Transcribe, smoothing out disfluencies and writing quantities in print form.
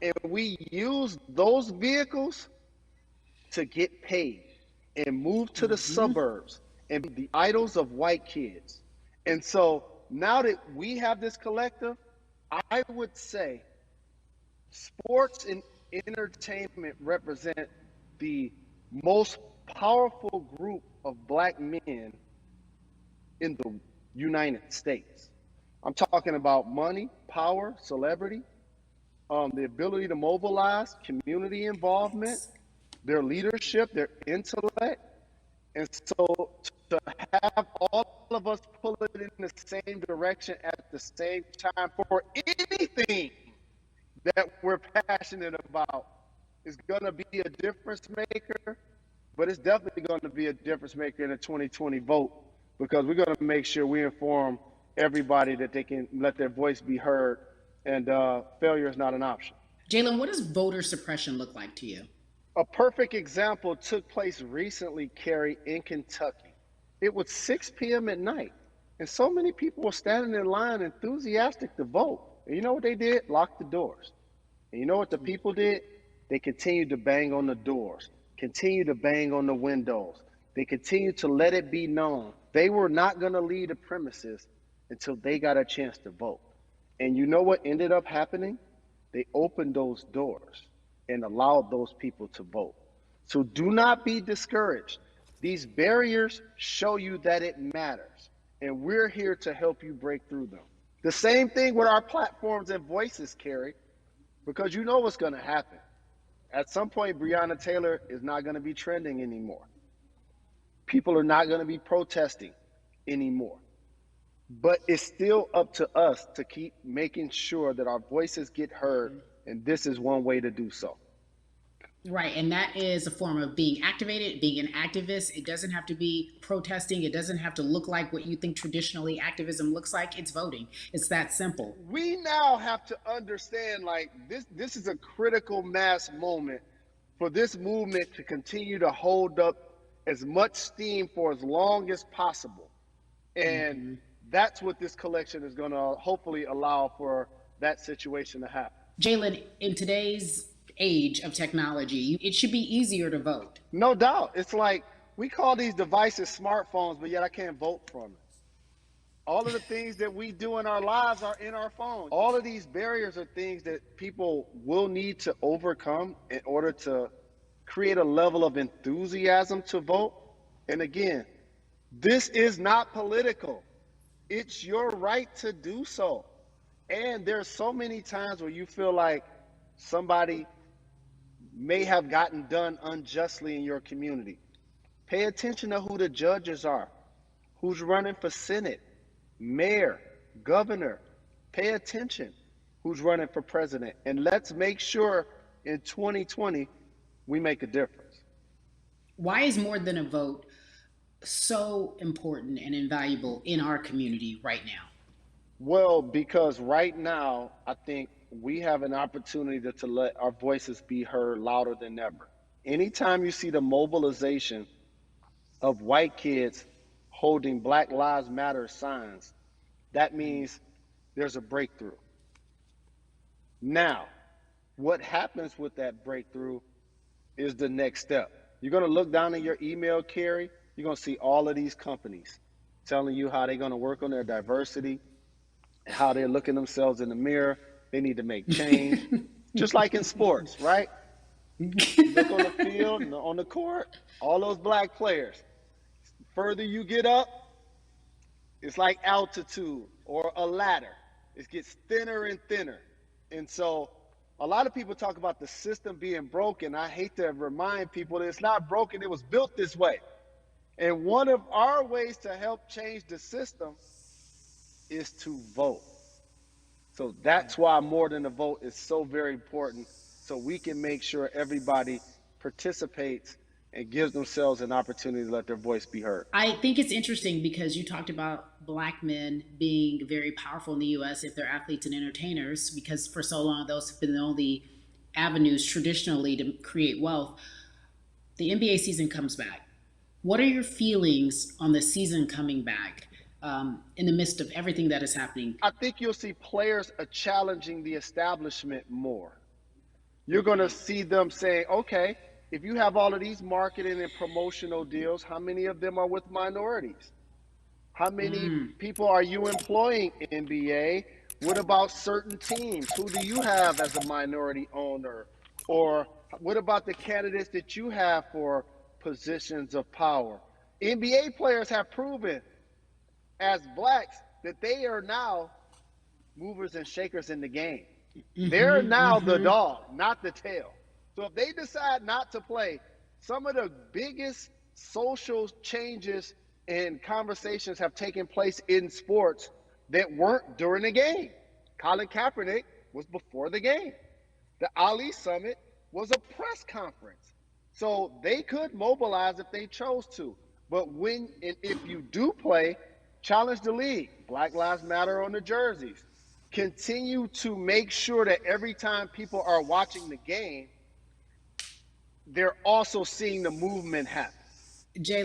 And we use those vehicles to get paid and move to the suburbs and be the idols of white kids. And so now that we have this collective, I would say sports and entertainment represent the most powerful group of black men in the United States. I'm talking about money, power, celebrity, the ability to mobilize, community involvement, their leadership, their intellect. And so to have all of us pull it in the same direction at the same time for anything that we're passionate about is going to be a difference maker, but it's definitely going to be a difference maker in the 2020 vote because we're going to make sure we inform everybody that they can let their voice be heard, and failure is not an option. Jalen, what does voter suppression look like to you? A perfect example took place recently, Carrie, in Kentucky. It was 6 p.m. at night, and so many people were standing in line enthusiastic to vote. And you know what they did? Locked the doors. And you know what the people did? They continued to bang on the doors, continued to bang on the windows. They continued to let it be known they were not going to leave the premises until they got a chance to vote. And you know what ended up happening? They opened those doors and allowed those people to vote. So do not be discouraged. These barriers show you that it matters, and we're here to help you break through them. The same thing with our platforms and voices, Carrie, because you know what's going to happen. At some point, Breonna Taylor is not going to be trending anymore. People are not going to be protesting anymore. But it's still up to us to keep making sure that our voices get heard, and this is one way to do so. Right, and that is a form of being activated, being an activist. It doesn't have to be protesting. It doesn't have to look like what you think traditionally activism looks like. It's voting. It's that simple. We now have to understand, like, this is a critical mass moment for this movement to continue to hold up as much steam for as long as possible. And that's what this collection is going to hopefully allow for that situation to happen. Jalen, in today's age of technology, it should be easier to vote. No doubt. It's like we call these devices smartphones, but yet I can't vote from it. All of the things that we do in our lives are in our phone. All of these barriers are things that people will need to overcome in order to create a level of enthusiasm to vote. And again, this is not political. It's your right to do so. And there's so many times where you feel like somebody may have gotten done unjustly in your community. Pay attention to who the judges are, who's running for Senate, mayor, governor. Pay attention who's running for president. And let's make sure in 2020 we make a difference. Why is more than a vote so important and invaluable in our community right now? Well, because right now, I think we have an opportunity to let our voices be heard louder than ever. Anytime you see the mobilization of white kids holding Black Lives Matter signs, that means there's a breakthrough. Now, what happens with that breakthrough is the next step. You're going to look down in your email, Carrie, you're going to see all of these companies telling you how they're going to work on their diversity, how they're looking themselves in the mirror. They need to make change, just like in sports, right? You look on the field, on the court, all those black players. The further you get up, it's like altitude or a ladder. It gets thinner and thinner. And so a lot of people talk about the system being broken. I hate to remind people that it's not broken. It was built this way. And one of our ways to help change the system is to vote. So that's why more than a vote is so very important, so we can make sure everybody participates and gives themselves an opportunity to let their voice be heard. I think it's interesting because you talked about black men being very powerful in the U.S. if they're athletes and entertainers, because for so long those have been the only avenues traditionally to create wealth. The NBA season comes back. What are your feelings on the season coming back? In the midst of everything that is happening? I think you'll see players challenging the establishment more. You're going to see them saying, okay, if you have all of these marketing and promotional deals, how many of them are with minorities? How many people are you employing, NBA? What about certain teams? Who do you have as a minority owner? Or what about the candidates that you have for positions of power? NBA players have proven as blacks that they are now movers and shakers in the game. They're now the dog, not the tail. So if they decide not to play, some of the biggest social changes and conversations have taken place in sports that weren't during the game. Colin Kaepernick was before the game. The Ali Summit was a press conference. So they could mobilize if they chose to. But when and if you do play, challenge the league. Black Lives Matter on the jerseys. Continue to make sure that every time people are watching the game, they're also seeing the movement happen. Jay,